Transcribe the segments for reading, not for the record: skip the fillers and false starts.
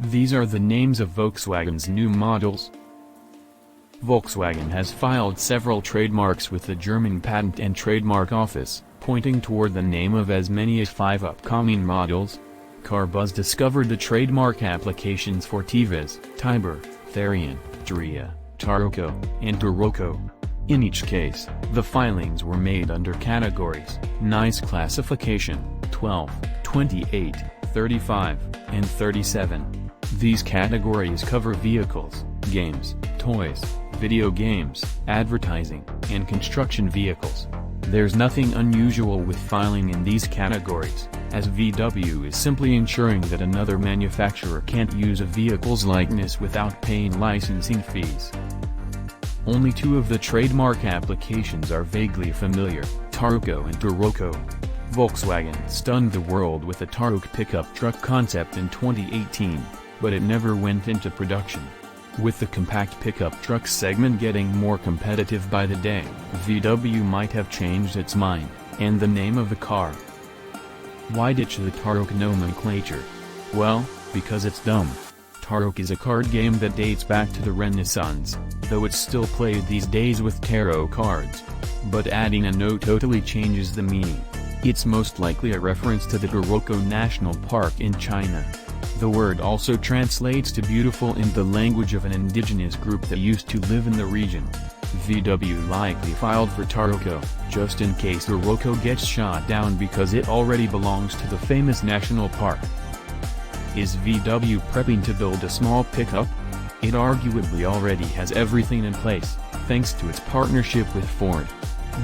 These are the names of Volkswagen's new models. Volkswagen has filed several trademarks with the German Patent and Trademark Office, pointing toward the name of as many as 5 upcoming models. CarBuzz discovered the trademark applications for Tivas, Tyber, Therion, Teria, Taroko, and Taroko. In each case, the filings were made under categories, NICE classification, 12, 28, 35, and 37. These categories cover vehicles, games, toys, video games, advertising, and construction vehicles. There's nothing unusual with filing in these categories, as VW is simply ensuring that another manufacturer can't use a vehicle's likeness without paying licensing fees. Only 2 of the trademark applications are vaguely familiar, Taroko and Taroko. Volkswagen stunned the world with the Taroko pickup truck concept in 2018, but it never went into production. With the compact pickup truck segment getting more competitive by the day, VW might have changed its mind, and the name of the car. Why ditch the Taroko nomenclature? Well, because it's dumb. Taroko is a card game that dates back to the Renaissance, though it's still played these days with tarot cards. But adding a no totally changes the meaning. It's most likely a reference to the Taroko National Park in China. The word also translates to beautiful in the language of an indigenous group that used to live in the region. VW likely filed for Taroko, just in case Taroko gets shot down because it already belongs to the famous national park. Is VW prepping to build a small pickup? It arguably already has everything in place, thanks to its partnership with Ford.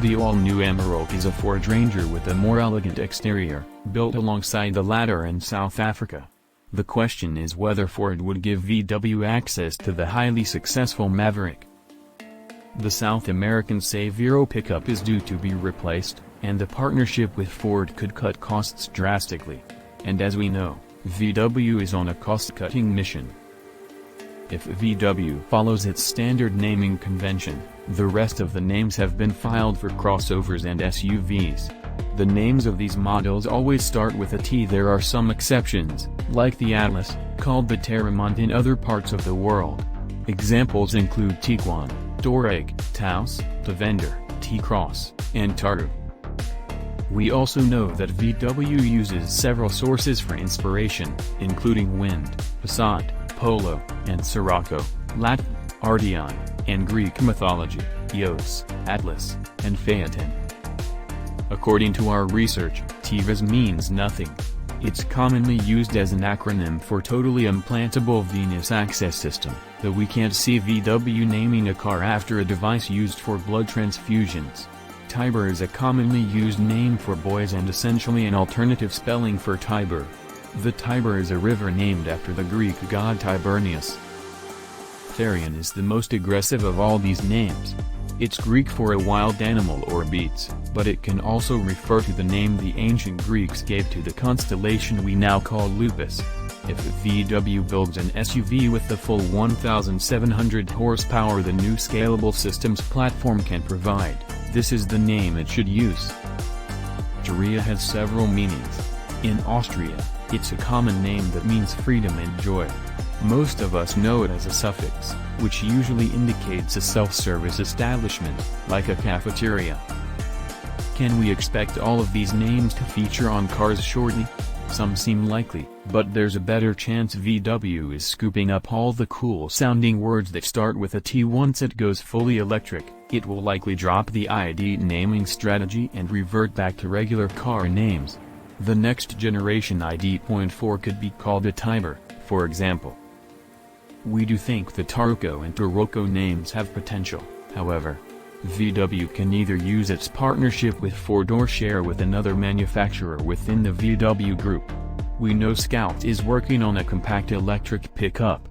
The all-new Amarok is a Ford Ranger with a more elegant exterior, built alongside the latter in South Africa. The question is whether Ford would give VW access to the highly successful Maverick. The South American Saviro pickup is due to be replaced, and the partnership with Ford could cut costs drastically. And as we know, VW is on a cost-cutting mission. If VW follows its standard naming convention, the rest of the names have been filed for crossovers and SUVs. The names of these models always start with a T. There are some exceptions, like the Atlas, called the Terramont in other parts of the world. Examples include Tiguan, Touareg, Taos, Defender, T-Cross, and Tarokko. We also know that VW uses several sources for inspiration, including wind, Passat, Polo, and Taroko, Latin, Arteon, and Greek mythology, Eos, Atlas, and Phaeton. According to our research, Tivas means nothing. It's commonly used as an acronym for Totally Implantable Venous Access System, though we can't see VW naming a car after a device used for blood transfusions. Tyber is a commonly used name for boys and essentially an alternative spelling for Tiber. The Tiber is a river named after the Greek god Tiberius. Therion is the most aggressive of all these names. It's Greek for a wild animal or beast, but it can also refer to the name the ancient Greeks gave to the constellation we now call Lupus. If VW builds an SUV with the full 1,700 horsepower the new scalable systems platform can provide, this is the name it should use. Teria has several meanings. In Austria, it's a common name that means freedom and joy. Most of us know it as a suffix, which usually indicates a self-service establishment, like a cafeteria. Can we expect all of these names to feature on cars shortly? Some seem likely, but there's a better chance VW is scooping up all the cool-sounding words that start with a T. Once it goes fully electric, it will likely drop the ID naming strategy and revert back to regular car names. The next generation ID.4 could be called a Tyber, for example. We do think the Taroko and Taroko names have potential, however. VW can either use its partnership with Ford or share with another manufacturer within the VW group. We know Scout is working on a compact electric pickup,